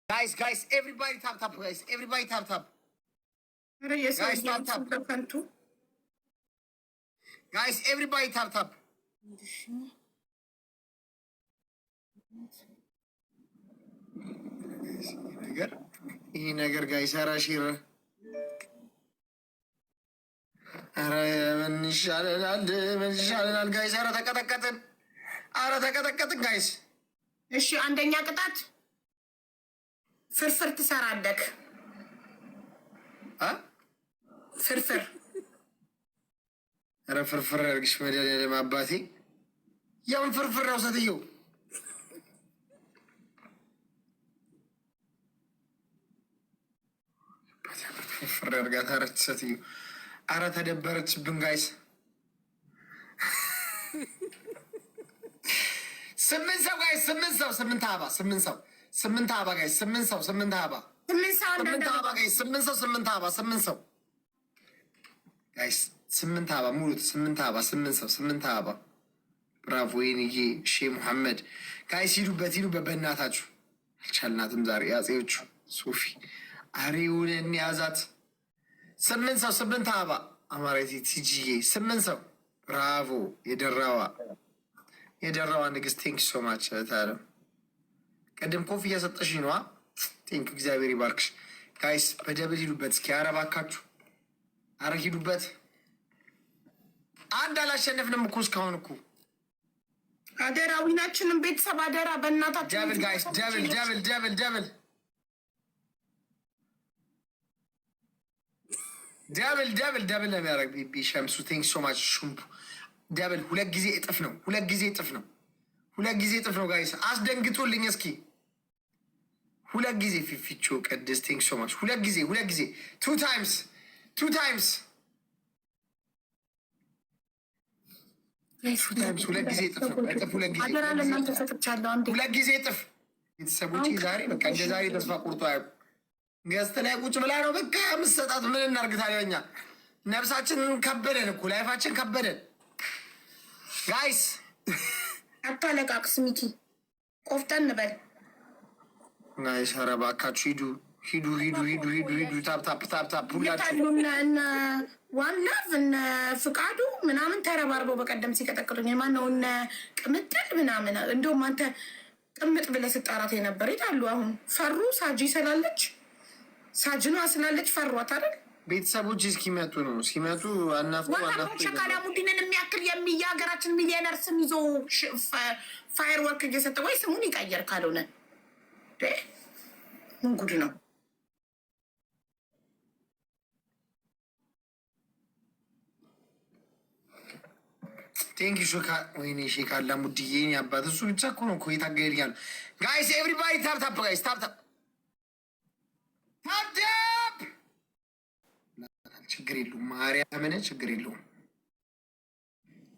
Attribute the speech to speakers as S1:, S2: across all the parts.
S1: Guys, everybody tap, guys. Everybody tap. Guys, tap. Guys, everybody tap. ይህ ነገር ጋይስ አራሺር ምን ይሻለናል ጋይስ? ኧረ ተቀጠቀጥን ጋይስ።
S2: እሺ አንደኛ ቅጣት ፍርፍር ትሰራለህ። ፍርፍር
S1: ኧረ ፍርፍር ያርግሽ መድኃኒዓለም አባቴ። ያውን ፍርፍር ነው ሴትየው። ፍርፍር ያርጋት አረች ሴትየው። ኧረ ተደበረችብን ጋይስ። 8 ሰው ጋይስ፣ 8 ሰው 8 አበባ 8 ሰው 8 አበባ ጋይስ፣ 8 ሰው 8 አበባ 8 አበባ ጋይስ፣ 8 ሰው 8 አበባ 8 ሰው ጋይስ፣ 8 አበባ ሙሉት። 8 አበባ 8 ሰው 8 አበባ። ብራቮ ወይንዬ ሼህ ሙሐመድ ጋይስ፣ ሂዱበት በእናታችሁ። አልቻልናትም ዛሬ አጼዎቹ ሶፊ አሬውን እንያዛት። 8 ሰው 8 አበባ አማራቲ ቲጂዬ 8 ሰው ብራቮ። የደራዋ ንግስት ቴንክ ሶ ማች ታለ ቀደም ኮፍ እያሰጠሽ ነዋ። ቴንክ እግዚአብሔር ይባርክሽ ጋይስ። በደብል ሂዱበት እስኪ አረባካችሁ። አረ ሂዱበት። አንድ አላሸነፍንም እኮ እስካሁን እኮ።
S2: አደራ ዊናችንን ቤተሰብ አደራ በእናታችሁ።
S1: ደብል ጋይስ ደብል ነው የሚያደርግ ቢቢ ሸምሱ ቴንክ ሶ ማች ሹምፑ ደብል 2 ጊዜ እጥፍ ነው። 2 ጊዜ እጥፍ ነው ጋይስ። አስደንግጡልኝ እስኪ 2 ጊዜ ፊፊቾ ቅድስት ቴንክ ሶ ማች 2 ጊዜ 2 ታይምስ 2 ታይምስ 2 ጊዜ እጥፍ ነው። 2 ጊዜ እጥፍ። ቤተሰቦች ዛሬ በቃ እንደ ዛሬ ተስፋ ቁርጦ አያውቁም። ገዝተ ላይ ቁጭ ብላ ነው በቃ ምሰጣት። ምን እናርግ ታዲያ? እኛ ነፍሳችንን ከበደን እኮ ላይፋችን ከበደን ጋይስ።
S2: አታለቃቅስ ሚኪ፣ ቆፍጠን በል
S1: ጋይስ። ኧረ እባካችሁ ሂዱ። ታፕ ሁላችሁ።
S2: እነ ዋና እነ ፍቃዱ ምናምን ተረባርበው በቀደም ሲቀጠቅጡኝ ማነው እነ ቅምጥል ምናምን። እንደውም አንተ ቅምጥ ብለህ ስጣራት የነበር ይታሉ። አሁን ፈሩ። ሳጂ ስላለች ሳጅኗ ስላለች ፈሯት አይደል?
S1: ቤተሰቦች እስኪመጡ ነው። ሲመጡ
S2: ሸካላ ሙዲንን የሚያክል የሀገራችን ሚሊዮነር ስም ይዞ ፋየር ወርክ እየሰጠ ወይ ስሙን ይቀየር ካልሆነ ምን ጉድ ነው?
S1: ቴንክ ዩ ሾካ። ወይኔ ሼካላ ሙድዬ አባት እሱ ብቻ እኮ ነው እኮ የታገድያል። ጋይስ ኤቭሪባዲ ታፕ ጋይስ ታፕ ችግር የለውም። ማርያምን ችግር የለውም።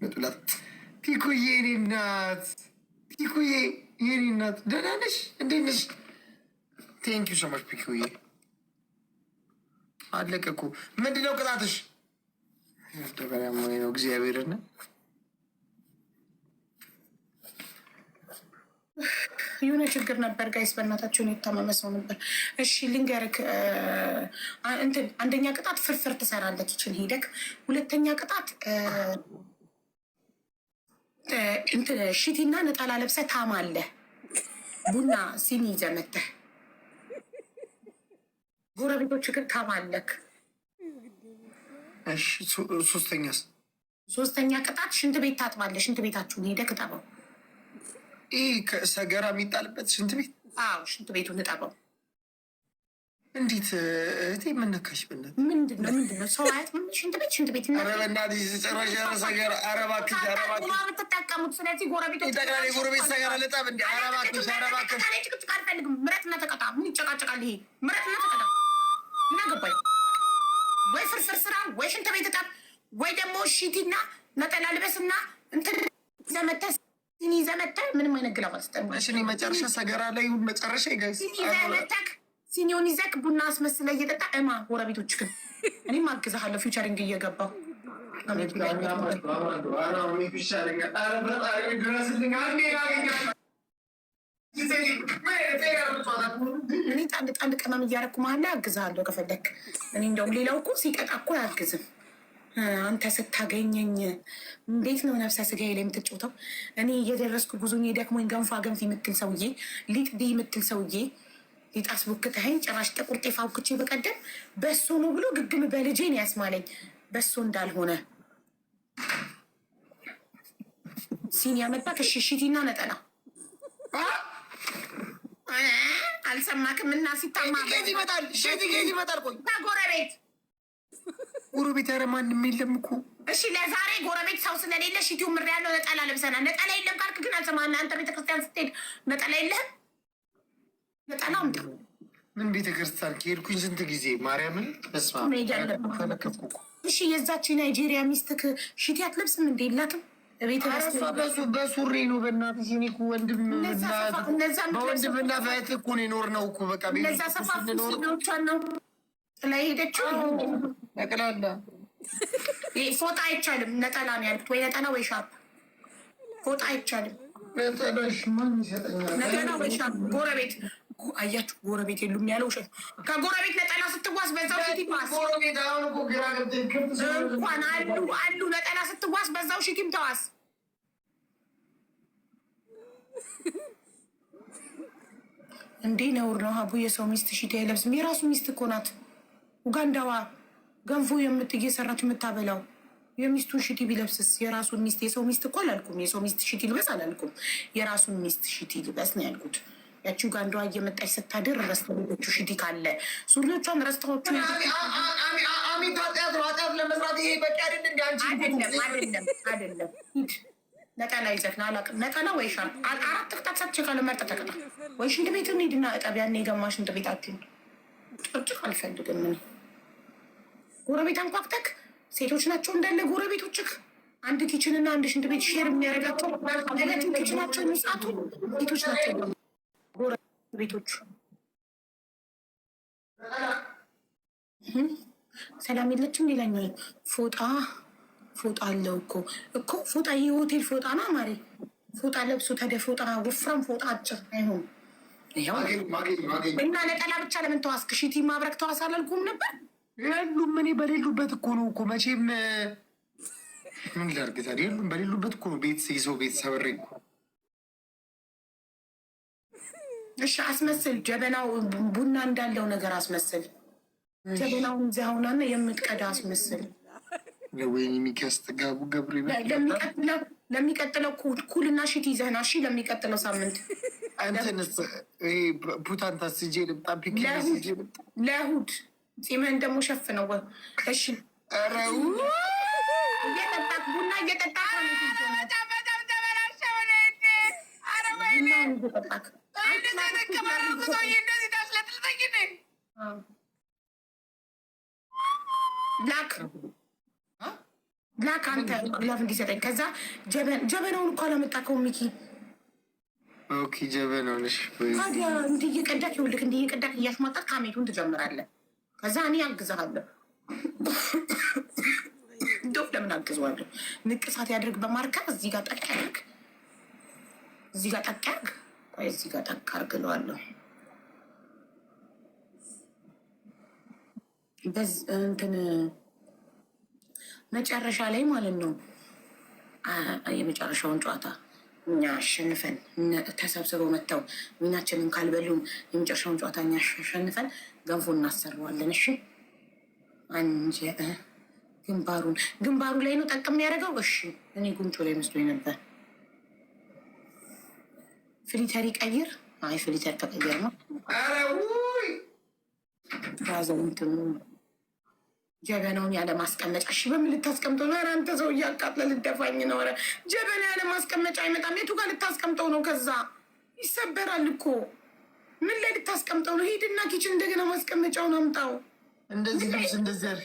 S1: መጡላት ፒኩዬ የኔ እናት ደህና ነሽ? እንዴት ነሽ? ቴንኪ ሶ ማች ፒኩዬ። አለቀ እኮ። ምንድን ነው ቅጣትሽ? ደበሪያ ወይ ነው እግዚአብሔርን
S2: የሆነ ችግር ነበር ጋይስ፣ በእናታቸውን የታመመ ሰው ነበር። እሺ ልንገርክ፣ አንደኛ ቅጣት ፍርፍር ትሰራለች ይችን ሄደክ። ሁለተኛ ቅጣት ሽቲና ነጠላ ለብሰህ ታማለህ። ቡና ሲኒ ይዘህ መተህ ጎረቤቶች ግን ታማለክ።
S1: እሺ
S2: ሶስተኛ ቅጣት ሽንት ቤት ታጥባለህ። ሽንት ቤታችሁን ሄደክ እጠበው።
S1: ይህ ሰገራ የሚጣልበት ሽንት ቤት?
S2: አዎ ሽንት ቤቱን እጠበው።
S1: እንዴት እህቴ የምነካሽ?
S2: ምንድን ነው ሰው አያት ሽንት ቤት
S1: ኧረ በእናትሽ ጨረሻ ሰገራ። ኧረ እባክሽ
S2: የምትጠቀሙት። ስለዚህ ጎረቤቶች
S1: ጠቅላላ ጎረቤት ሰገራ ልጠብ እንዲ? ኧረ እባክሽ
S2: ጭቅጭቅ አልፈልግም። ምረትና ተቀጣ። ምን ይጨቃጨቃል ይሄ? ምረትና ተቀጣ። ምን አገባኝ? ወይ ፍርፍር ስራ፣ ወይ ሽንት ቤት እጠብ፣ ወይ ደግሞ ሺቲና ነጠላ ልበስና እንትን ዘመተስ ሲኒ ዘመተ ምንም አይነት ግላፍ አልሰጠም።
S1: መጨረሻ ሰገራ ላይ መጨረሻ ይጋይስ
S2: ሲኒውን ይዘክ ቡና አስመስለ እየጠጣ እማ ጎረቤቶች ግን እኔም አግዛሃለሁ ፊውቸሪንግ እየገባው እኔ ጣል ቅመም እያደረኩ መሀል ላይ አግዝሃለሁ ከፈለክ። እኔ እንደውም ሌላው እኮ ሲቀጣ እኮ አያግዝም። አንተ ስታገኘኝ እንዴት ነው ነፍሰ ስጋዬ ላይ የምትጫወተው? እኔ እየደረስኩ ጉዞኝ ደክሞኝ ገንፋ ገንፊ የምትል ሰውዬ፣ ሊጥ ዲ የምትል ሰውዬ ሊጥ አስቦክተኸኝ ጭራሽ ጥቁር ጤፍ አውክቼ በቀደም በሶ ነው ብሎ ግግም በልጄ ነው ያስማለኝ። በሶ እንዳልሆነ ሲን ያመጣ ከሽሽቲና ነጠላ አልሰማክም? እና ሲታማ
S1: ይመጣል ይመጣል። ቆይ
S2: ጎረቤት
S1: ጎረቤት ኧረ ማንም የለም እኮ።
S2: እሺ ለዛሬ ጎረቤት ሰው ስለሌለ ሽቲው ምር ያለው ነጠላ ለብሰናል። ነጠላ የለም ካልክ ግን አልሰማህም። አንተ ቤተክርስቲያን ስትሄድ ነጠላ የለህም? ነጠላው እንደ
S1: ምን ቤተክርስቲያን ከሄድኩኝ ስንት ጊዜ ማርያምን በስመ አብ ተለከፍኩ እኮ።
S2: እሺ የዛች ናይጄሪያ ሚስትክ ሽቲ አትለብስም እንዴ? የላትም
S1: በሱሪ ነው። በእናትሽ እኔ እኮ በወንድምና በእህት እኮ ነው የኖርነው እኮ። በቃ
S2: እነዛ ሰፋፊዎቿን ነው ጥላ ሄደችው።
S1: ጠቅላላ
S2: ፎጣ አይቻልም። ነጠላ ነው ያልኩት። ወይ ነጠላ ወይ ሻርፕ። ፎጣ አይቻልም። ነጠላ ወይ ሻርፕ። ጎረቤት አያችሁ፣ ጎረቤት የሉም ያለው ውሸት። ከጎረቤት ነጠላ ስትዋስ በዛው ሽቲም እንኳን አሉ ነጠላ ስትዋስ በዛው ሽቲም ተዋስ። እንዴ ነውር ነው ሀቡ። የሰው ሚስት ሽቲ አይለብስም። የራሱ ሚስት እኮ ናት። ኡጋንዳዋ ገንፎ እየሰራች የምታበላው የሚስቱን ሽቲ ቢለብስስ? የራሱን ሚስት የሰው ሚስት እኮ አላልኩም። የሰው ሚስት ሽቲ ልበስ አላልኩም። የራሱን ሚስት ሽቲ ልበስ ነው ያልኩት። ያቺ ኡጋንዳዋ እየመጣች ስታድር ረስተዎቹ ሽቲ ካለ ሱሪዎቿን ረስተዎቹ
S1: ለመስራት ይሄ በቂ
S2: አይደለም። ሂድ ነጠላ ይዘክና አላውቅም። ነጠላ ወይ ሻል 4 ቅጣት ሰጥቼ ካለ መርጠ ተቀጣ። ወይ ሽንት ቤት ሂድና እጠቢያና የገማ ሽንት ቤታችን ጭቅጭቅ አልፈልግም። ምን ጎረቤት አንኳክተክ ሴቶች ናቸው እንዳለ ጎረቤቶችክ። አንድ ኪችን እና አንድ ሽንት ቤት ሼር የሚያደርጋቸው ለለትን ኪችናቸው የሚጻቱ ሴቶች ናቸው ጎረቤቶች። ሰላም የለችም። ሌላኛው ፎጣ አለው እኮ ፎጣ የሆቴል ፎጣ ነው ማሪ። ፎጣ ለብሶ ታዲያ ፎጣ ወፍራም ፎጣ አጭር አይሆንም። እና ነጠላ ብቻ ለምን ተዋስክ? ሽቲ ማብረክ ተዋስ አላልኩም ነበር?
S1: የሉም እኔ በሌሉበት እኮ ነው እኮ መቼም ምን ላድርግ ታዲያ? የሉም በሌሉበት እኮ ነው ቤት የሰው ቤት ሰበሬ እኮ።
S2: እሺ አስመስል። ጀበናው ቡና እንዳለው ነገር አስመስል። ጀበናውን ዛሁናና የምትቀዳ አስመስል።
S1: ለወይኔ የሚያስጠጋቡ ገብሬ
S2: ለሚቀጥለው ኩልና ሽቲ ይዘህና እሺ። ለሚቀጥለው ሳምንት
S1: አንተንስ ፑታንታ ስጄ ልምጣ ፒክ
S2: ለእሑድ ጺምህን ደግሞ ሸፍነው። እሺ
S1: ረው
S2: እየጠጣክ ቡና እየጠጣክ ላክ አንተ ላፍ እንዲሰጠኝ። ከዛ ጀበናውን እኮ አላመጣከውም ሚኪ።
S1: ኦኬ ጀበናውን እሺ።
S2: ታዲያ እንዲህ እየቀዳክ ይኸውልህ፣ እንዲህ እየቀዳክ እያሽሟጣት ካሜቱን ትጀምራለህ። ከዛ እኔ አግዝሃለሁ። ዶፍ ለምን አግዘዋለሁ? ንቅሳት ያድርግ በማርከር እዚህ ጋር ጠቅ ያድርግ፣ እዚህ ጋር ጠቅ ያድርግ፣ እዚህ ጋር ጠቅ አድርግለዋለሁ። እንትን መጨረሻ ላይ ማለት ነው የመጨረሻውን ጨዋታ እኛ አሸንፈን ተሰብስበው መጥተው ሚናችንን ካልበሉን የመጨረሻውን ጨዋታ እኛ አሸንፈን ገንፎ እናሰራዋለን። እሺ አንጀ ግንባሩ ላይ ነው ጠቅ የሚያደርገው። እሺ እኔ ጉንጮ ላይ መስሎኝ ነበር። ፍሊተር ይቀይር። አይ ፍሊተር ተቀየር ነው ያዘው እንትኑ ጀበናውን ያለ ማስቀመጫ። እሺ በምን ልታስቀምጠው ነው? ኧረ አንተ ሰው እያቃጥለ ልደፋኝ ነው። ኧረ ጀበና ያለ ማስቀመጫ አይመጣም። የቱ ጋር ልታስቀምጠው ነው? ከዛ ይሰበራል እኮ። ምን ላይ ልታስቀምጠው ነው? ሂድና ኪችን እንደገና ማስቀመጫውን አምጣው።
S1: እንደዚህ ልብስ እንደዚህ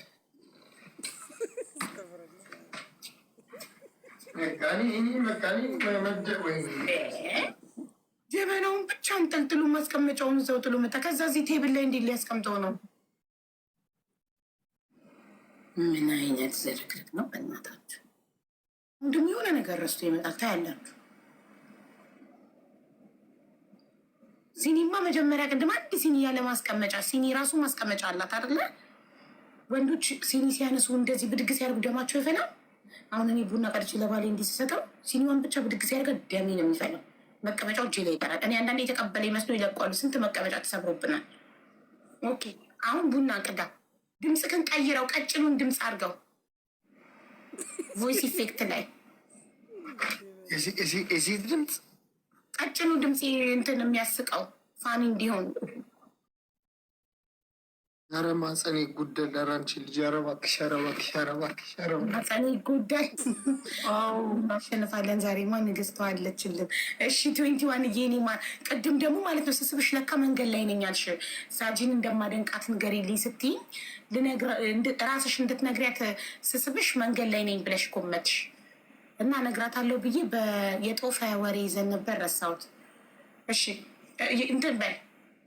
S2: ጀበናውን ብቻ አንጠልጥሎ ማስቀመጫውን እዛው ጥሎ መጣ። ከዛ እዚህ ቴብል ላይ እንዴት ሊያስቀምጠው ነው? ምን አይነት ዝርክርክ ነው በእናታችሁ! እንድም የሆነ ነገር ረስቶ ይመጣል። ታያላችሁ። ሲኒማ መጀመሪያ ቅድም አንድ ሲኒ ያለ ማስቀመጫ ሲኒ ራሱ ማስቀመጫ አላት አይደለ? ወንዶች ሲኒ ሲያነሱ እንደዚህ ብድግ ሲያደርጉ ደማቸው ይፈላል። አሁን እኔ ቡና ቀድቼ ለባሌ እንዲህ ስሰጠው ሲኒዋን ብቻ ብድግ ሲያደርገ ደሜ ነው የሚፈላው። መቀመጫው እጄ ላይ ይቀራል። እኔ አንዳንዴ የተቀበለ ይመስሉ ይለቋሉ። ስንት መቀመጫ ተሰብሮብናል። ኦኬ አሁን ቡና ቅዳ፣ ድምፅህን ቀይረው፣ ቀጭኑን ድምፅ አድርገው ቮይስ ኢፌክት ላይ
S1: የሴት ድምፅ
S2: ቀጭኑ ድምፅ እንትን የሚያስቀው ፋኒ እንዲሆን።
S1: ኧረ ማፀኔ ጉዳይ ለራንቺ ልጅ ኧረ እባክሽ ኧረ እባክሽ ኧረ እባክሽ ኧረ
S2: ማፀኔ ጉዳይ እናሸንፋለን። ዛሬማ ንግስቷ አለችልን። እሺ 21 የኔ ማ ቅድም ደግሞ ማለት ነው ስስብሽ ለካ መንገድ ላይ ነኝ አልሽ። ሳጂን እንደማደንቃት ንገሪልኝ ስትይ ራስሽ እንድትነግሪያት ስስብሽ መንገድ ላይ ነኝ ብለሽ ኮመትሽ እና እነግራታለሁ ብዬ የጦፈ ወሬ ይዘን ነበር ረሳሁት። እሺ እንትን በል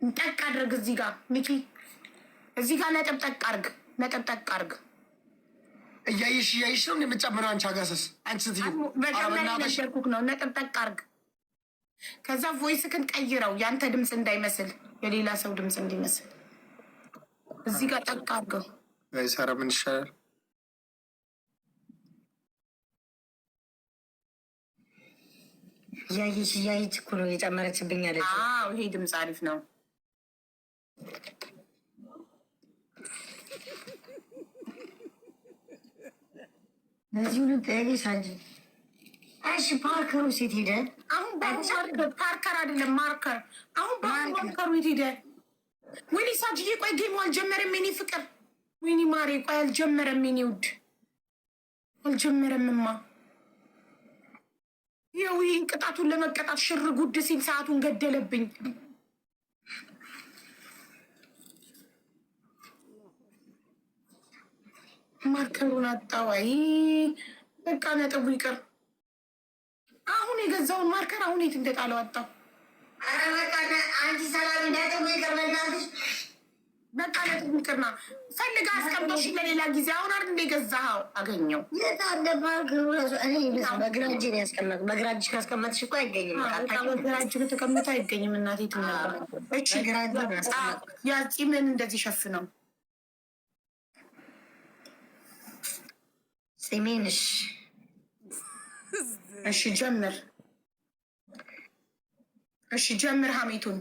S2: ጠቅ አድርግ እዚህ ጋር ሚኪ እዚህ ጋር ነጠብጠቅ አርግ፣ ነጠብጠቅ አርግ።
S1: እያይሽ ነው የምጨምረው። አንቺ አጋሰስ አንቺ
S2: ነገርኩህ ነው። ነጠብጠቅ አርግ። ከዛ ቮይስክን ቀይረው ያንተ ድምፅ እንዳይመስል የሌላ ሰው ድምፅ እንዲመስል እዚህ ጋር ጠቅ አርገው።
S1: ሰራ ምን ይሻላል?
S3: እያየች እኮ ነው የጨመረችብኝ አለች።
S2: ይሄ ድምፅ አሪፍ ነው።
S3: እዚሁ ሳንጂ እሺ፣ ፓርከሩ ሴት ሄደ።
S2: አሁን ፓርከር አይደለም ማርከር። አሁን ፓርከሩ የት ሄደ? ወይኔ ሳጅዬ፣ ቆይ ጌሙ አልጀመረም የኔ ፍቅር። ወይኔ ማሬ፣ ቆይ አልጀመረም የኔ ውድ፣ አልጀመረምማ። ይኸው ይህን ቅጣቱን ለመቀጣት ሽር ጉድ ሲል ሰዓቱን ገደለብኝ። ማርከሩን አጣዋይ። በቃ ነጥቡ ይቅር። አሁን የገዛውን ማርከር አሁን የት እንደጣለው አጣው።
S3: ኧረ በቃ አንቺ ሰላም ነጥቡ ይቅር።
S2: በቃ ነጥቡ ይቅርና ፈልጋ አስቀምጦሽ ለሌላ ጊዜ። አሁን አይደል እንደ ገዛኸው አገኘው።
S3: የታለ ማርከሩ? በግራ እጅ ነው ያስቀመጥ። በግራ እጅ ካስቀመጥሽ እኮ አይገኝም።
S2: በግራ እጅ ከተቀመጠ አይገኝም። እናቴ ትነበር። እቺ ምን እንደዚህ ሸፍነው
S3: ፂሜንሽ።
S2: እሺ ጀምር፣ እሺ ጀምር ሀሜቱን